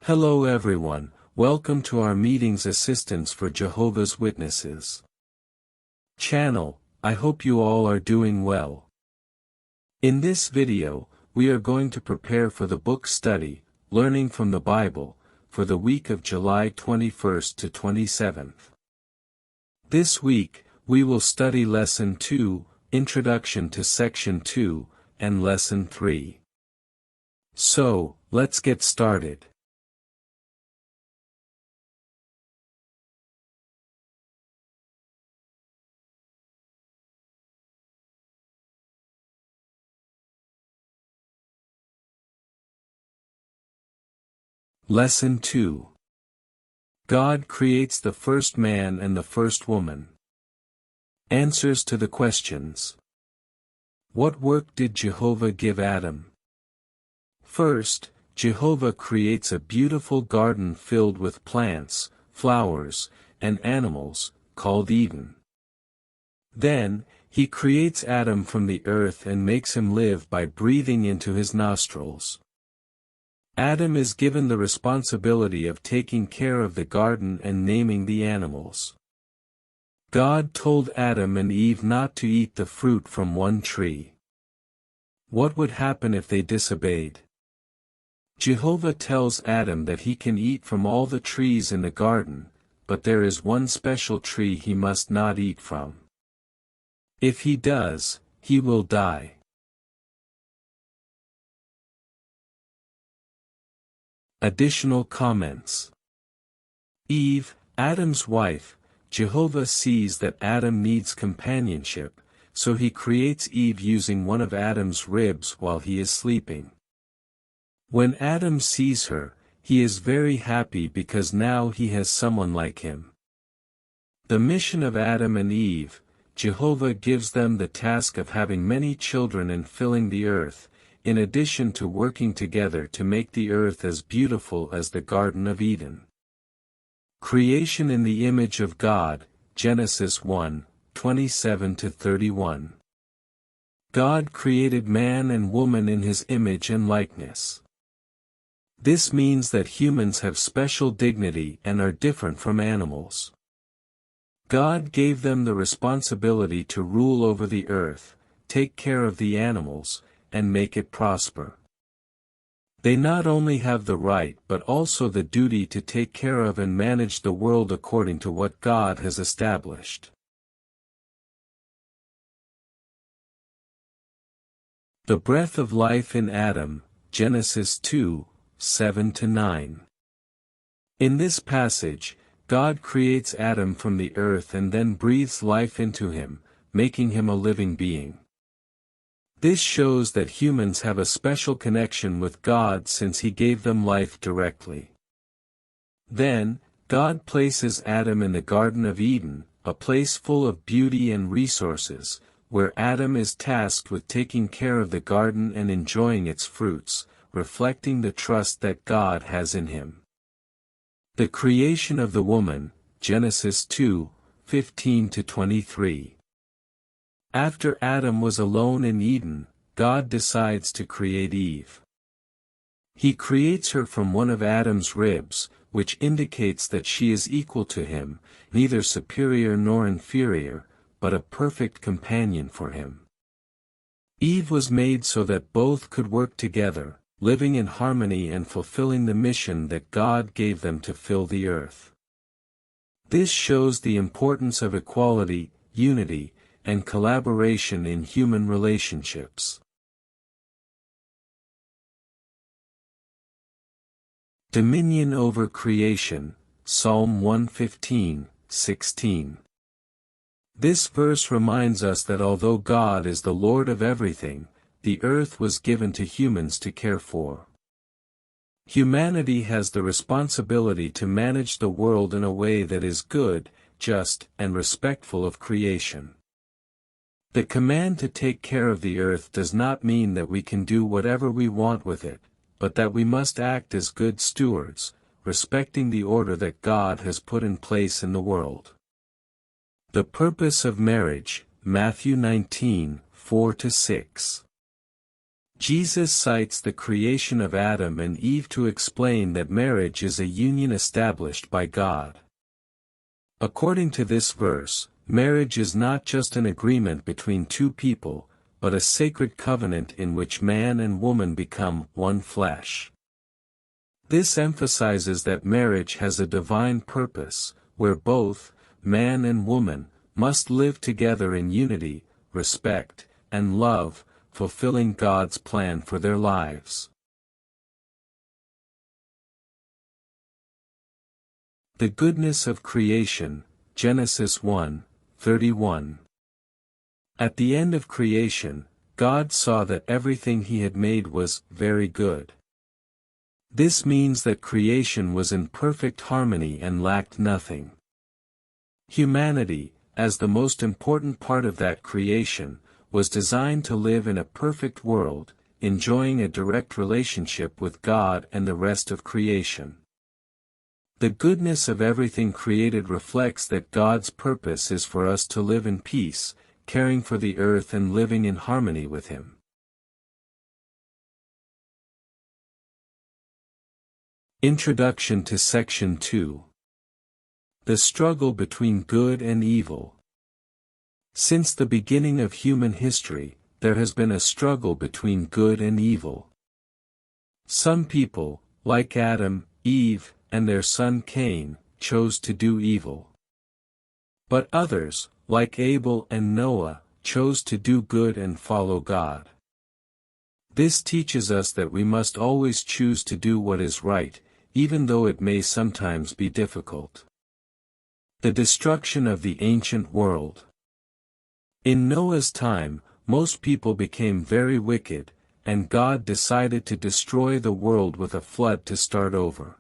Hello everyone, welcome to our Meetings Assistance for Jehovah's Witnesses channel. I hope you all are doing well. In this video, we are going to prepare for the book study, Learning from the Bible, for the week of July 21st to 27th. This week, we will study Lesson 2, Introduction to Section 2, and Lesson 3. So, let's get started. Lesson 2. God creates the first man and the first woman. Answers to the questions. What work did Jehovah give Adam? First, Jehovah creates a beautiful garden filled with plants, flowers, and animals, called Eden. Then, he creates Adam from the earth and makes him live by breathing into his nostrils. Adam is given the responsibility of taking care of the garden and naming the animals. God told Adam and Eve not to eat the fruit from one tree. What would happen if they disobeyed? Jehovah tells Adam that he can eat from all the trees in the garden, but there is one special tree he must not eat from. If he does, he will die. Additional comments. Eve, Adam's wife. Jehovah sees that Adam needs companionship, so he creates Eve using one of Adam's ribs while he is sleeping. When Adam sees her, he is very happy because now he has someone like him. The mission of Adam and Eve, Jehovah gives them the task of having many children and filling the earth, in addition to working together to make the earth as beautiful as the Garden of Eden. Creation in the image of God, Genesis 1, 27-31. God created man and woman in his image and likeness. This means that humans have special dignity and are different from animals. God gave them the responsibility to rule over the earth, take care of the animals, and make it prosper. They not only have the right but also the duty to take care of and manage the world according to what God has established. The breath of life in Adam, Genesis 2, 7-9. In this passage, God creates Adam from the earth and then breathes life into him, making him a living being. This shows that humans have a special connection with God since he gave them life directly. Then, God places Adam in the Garden of Eden, a place full of beauty and resources, where Adam is tasked with taking care of the garden and enjoying its fruits, reflecting the trust that God has in him. The creation of the woman, Genesis 2, 15-23. After Adam was alone in Eden, God decides to create Eve. He creates her from one of Adam's ribs, which indicates that she is equal to him, neither superior nor inferior, but a perfect companion for him. Eve was made so that both could work together, living in harmony and fulfilling the mission that God gave them to fill the earth. This shows the importance of equality, unity, and collaboration in human relationships. Dominion over creation, Psalm 115, 16. This verse reminds us that although God is the Lord of everything, the earth was given to humans to care for. Humanity has the responsibility to manage the world in a way that is good, just, and respectful of creation. The command to take care of the earth does not mean that we can do whatever we want with it, but that we must act as good stewards, respecting the order that God has put in place in the world. The purpose of marriage, Matthew 19, 4-6. Jesus cites the creation of Adam and Eve to explain that marriage is a union established by God. According to this verse, marriage is not just an agreement between two people, but a sacred covenant in which man and woman become one flesh. This emphasizes that marriage has a divine purpose, where both, man and woman, must live together in unity, respect, and love, fulfilling God's plan for their lives. The goodness of creation, Genesis 1:31. At the end of creation, God saw that everything he had made was very good. This means that creation was in perfect harmony and lacked nothing. Humanity, as the most important part of that creation, was designed to live in a perfect world, enjoying a direct relationship with God and the rest of creation. The goodness of everything created reflects that God's purpose is for us to live in peace, caring for the earth and living in harmony with Him. Introduction to Section 2. The struggle between good and evil. Since the beginning of human history, there has been a struggle between good and evil. Some people, like Adam, Eve, and their son Cain, chose to do evil. But others, like Abel and Noah, chose to do good and follow God. This teaches us that we must always choose to do what is right, even though it may sometimes be difficult. The destruction of the ancient world. In Noah's time, most people became very wicked, and God decided to destroy the world with a flood to start over.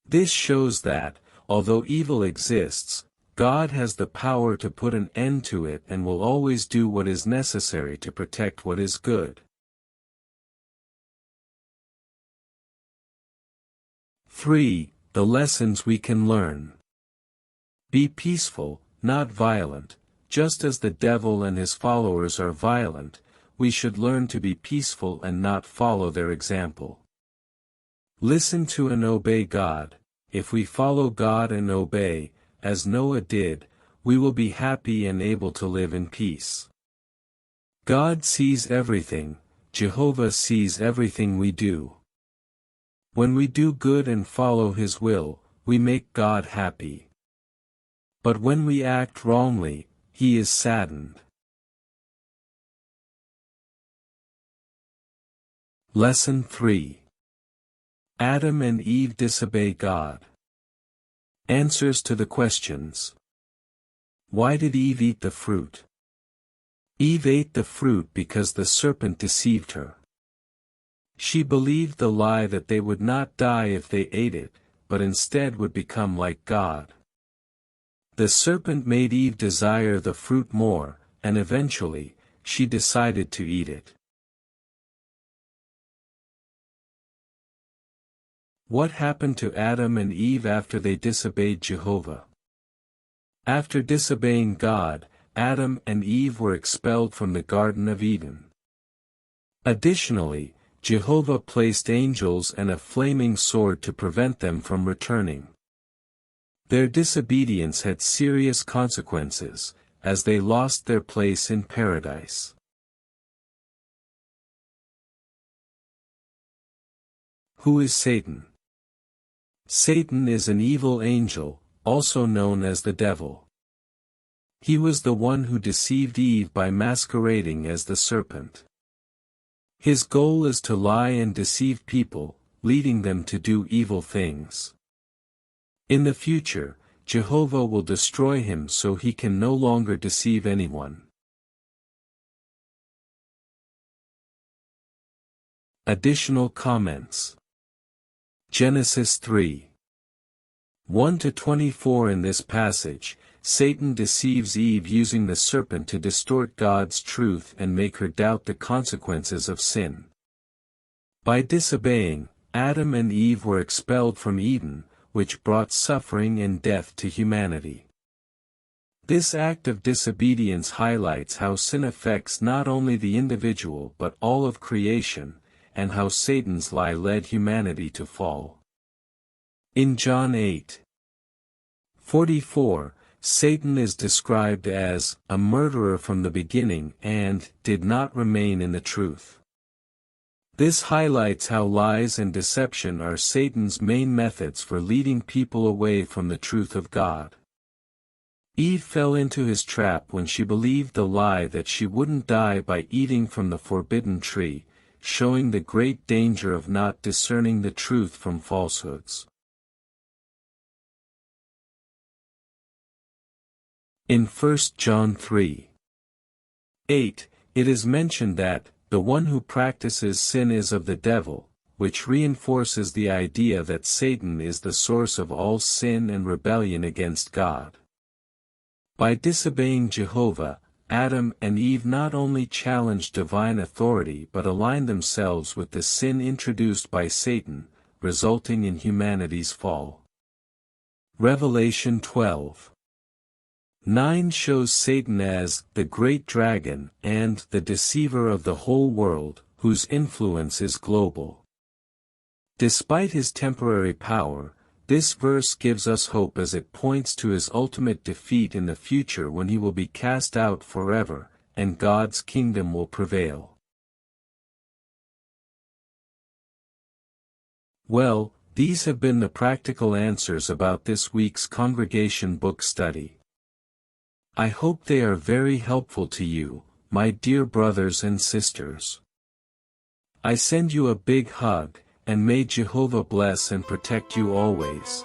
This shows that, although evil exists, God has the power to put an end to it and will always do what is necessary to protect what is good. 3. The lessons we can learn. Be peaceful, not violent. Just as the devil and his followers are violent, we should learn to be peaceful and not follow their example. Listen to and obey God. If we follow God and obey, as Noah did, we will be happy and able to live in peace. God sees everything, Jehovah sees everything we do. When we do good and follow His will, we make God happy. But when we act wrongly, He is saddened. Lesson 3. Adam and Eve disobey God. Answers to the questions. Why did Eve eat the fruit? Eve ate the fruit because the serpent deceived her. She believed the lie that they would not die if they ate it, but instead would become like God. The serpent made Eve desire the fruit more, and eventually, she decided to eat it. What happened to Adam and Eve after they disobeyed Jehovah? After disobeying God, Adam and Eve were expelled from the Garden of Eden. Additionally, Jehovah placed angels and a flaming sword to prevent them from returning. Their disobedience had serious consequences, as they lost their place in paradise. Who is Satan? Satan is an evil angel, also known as the devil. He was the one who deceived Eve by masquerading as the serpent. His goal is to lie and deceive people, leading them to do evil things. In the future, Jehovah will destroy him so he can no longer deceive anyone. Additional comments. Genesis 3. 1-24. In this passage, Satan deceives Eve using the serpent to distort God's truth and make her doubt the consequences of sin. By disobeying, Adam and Eve were expelled from Eden, which brought suffering and death to humanity. This act of disobedience highlights how sin affects not only the individual but all of creation, and how Satan's lie led humanity to fall. In John 8:44, Satan is described as a murderer from the beginning and did not remain in the truth. This highlights how lies and deception are Satan's main methods for leading people away from the truth of God. Eve fell into his trap when she believed the lie that she wouldn't die by eating from the forbidden tree, showing the great danger of not discerning the truth from falsehoods. In 1 John 3:8, it is mentioned that, the one who practices sin is of the devil, which reinforces the idea that Satan is the source of all sin and rebellion against God. By disobeying Jehovah, Adam and Eve not only challenged divine authority but aligned themselves with the sin introduced by Satan, resulting in humanity's fall. Revelation 12:9 shows Satan as the great dragon and the deceiver of the whole world, whose influence is global. Despite his temporary power, this verse gives us hope as it points to his ultimate defeat in the future when he will be cast out forever, and God's kingdom will prevail. Well, these have been the practical answers about this week's congregation book study. I hope they are very helpful to you, my dear brothers and sisters. I send you a big hug, and may Jehovah bless and protect you always.